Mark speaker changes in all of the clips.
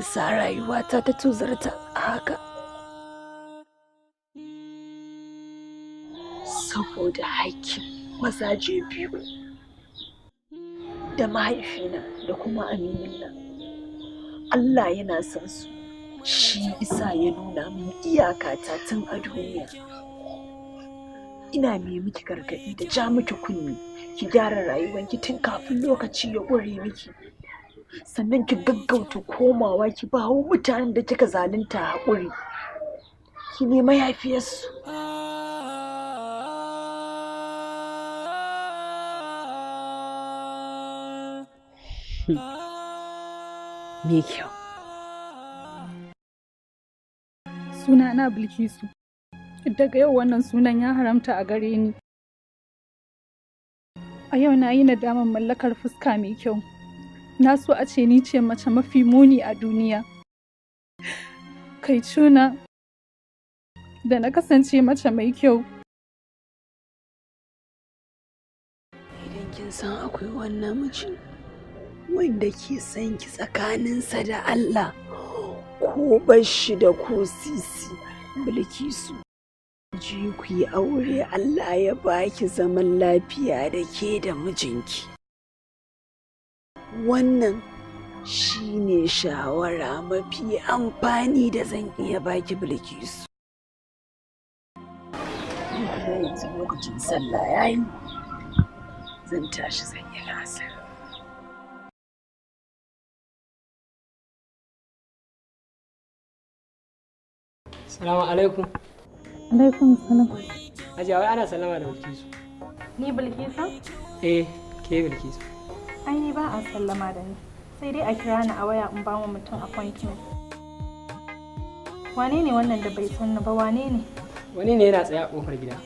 Speaker 1: sa rayuwata ta tuzarta haka saboda haƙƙin mazaje biyu da mahaifina da kuma aminina. Allah yana son su, shi isa ya nuna min iyakata tun a duniya. Ina mai miki gargaɗi da ja miki kunni, ki gyara rayuwanki tun kafin lokaci ya ƙure miki. Sannan ki gaggauta komawa ki ba wa mutanen da kika zalunta haƙuri, ki nema yafiyarsu. Me kyau.
Speaker 2: Sunana Bilkisu. Daga yau wannan sunan ya haramta a gare ni. A yau na yi nadamar mallakar fuska mai kyau. Na so a ce ni ce mace mafi muni a duniya. Kai cuna da na kasance mace mai kyau.
Speaker 1: Idan kin san akwai wannan namiji wanda ke son ki tsakaninsa da Allah, ko bashi da ko sisi, Bilkisu, je ku yi aure, Allah ya baki zaman lafiya da ke da mijinki. Wannan shine shawara mafi amfani da zan iya baki, Bilkisu. Yanzu lokacin sallah yayi, zan tashi zan yi la'asar.
Speaker 3: Salamu alaikum.
Speaker 2: Alaikum salam.
Speaker 3: Hajiya, wai ana sallama da Bilkisu.
Speaker 2: Ni Bilkisu?
Speaker 3: Eh, ke Bilkisu.
Speaker 2: Ai ni ba a sallama da ni. Sai dai a kira ni a waya in ba wa mutum appointment. Wane ne wannan da bai san ni ba, wane ne?
Speaker 3: Wani ne yana tsaye a kofar gida.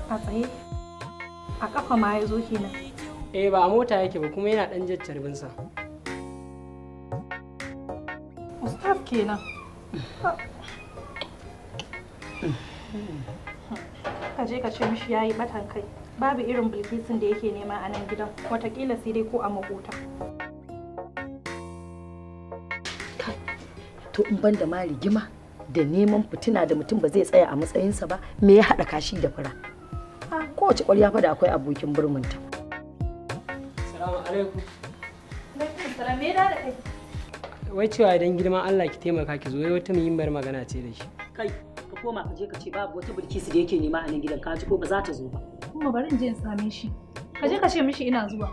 Speaker 2: A tsaye? A kafa ma ya zo kenan.
Speaker 3: Eh, ba a mota yake ba, kuma yana dan jaccarbinsa.
Speaker 2: Ustaz kenan. Ka je ka ce mishi yayi batan kai. Babu irin Bilkisun da yake nema a nan gidan. Wataƙila sai dai ko a makota.
Speaker 1: To in ban da ma rigima da neman fitina da mutum ba zai tsaya a matsayinsa ba, me ya haɗa kashi da fura? Kowace ƙwarya fa da akwai abokin burmunta.
Speaker 3: Salamu alaikum.
Speaker 2: Alaikum salam, me da kai?
Speaker 3: Wai cewa idan girman Allah ki taimaka ki zo, wata muhimmiyar magana ce da shi.
Speaker 1: Kai, ka koma ka je ka ce babu wata Bilkisu da yake nema a nan gidan, ka ji ko ba za ta zo ba.
Speaker 2: Kuma bari in je in same shi. Ka je ka ce mishi ina zuwa.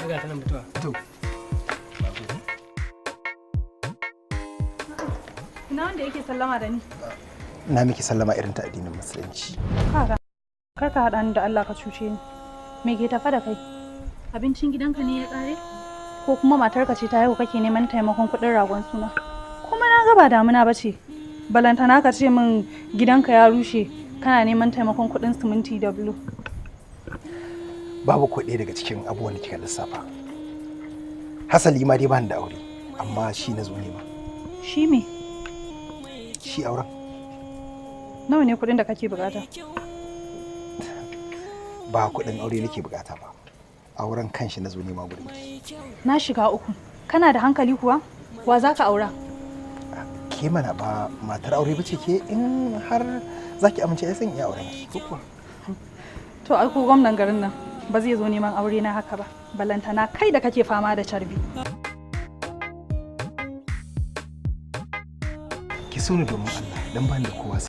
Speaker 3: Ga ta nan mutuwa. To.
Speaker 2: Ina wanda yake sallama da ni?
Speaker 4: Na miki sallama irin ta addinin musulunci.
Speaker 2: Kaga, kar ka haɗa ni da Allah ka cuce ni. Me ke tafa da kai? Abincin gidanka ne ya ƙare? Ko kuma matarka ce ta haihu kake neman taimakon kuɗin ragon suna? Kuma na ga ba damuna ba ce. Balantana ka ce min gidanka ya rushe kana neman taimakon kuɗin siminti da bulo.
Speaker 4: Babu kuɗi daga cikin abubuwan da kika lissafa. Hasali ma dai bani da aure, amma shi na zo nema.
Speaker 2: Shi me?
Speaker 4: Shi auren.
Speaker 2: Nawa ne kuɗin da kake bukata?
Speaker 4: Ba kuɗin aure nake bukata ba. Auren kanshi na zo nema gurin ki.
Speaker 2: Na shiga uku. Kana da hankali kuwa? Wa za ka aura?
Speaker 4: Ke mana ba matar aure bace ke, in har zaki amince ai san iya auren ki ko kuwa?
Speaker 2: To ai ko gwamnan garin nan ba zai zo neman aure na haka ba. Balantana kai da kake fama da carbi.
Speaker 4: Ki so ni domin Allah, dan bani da kowa.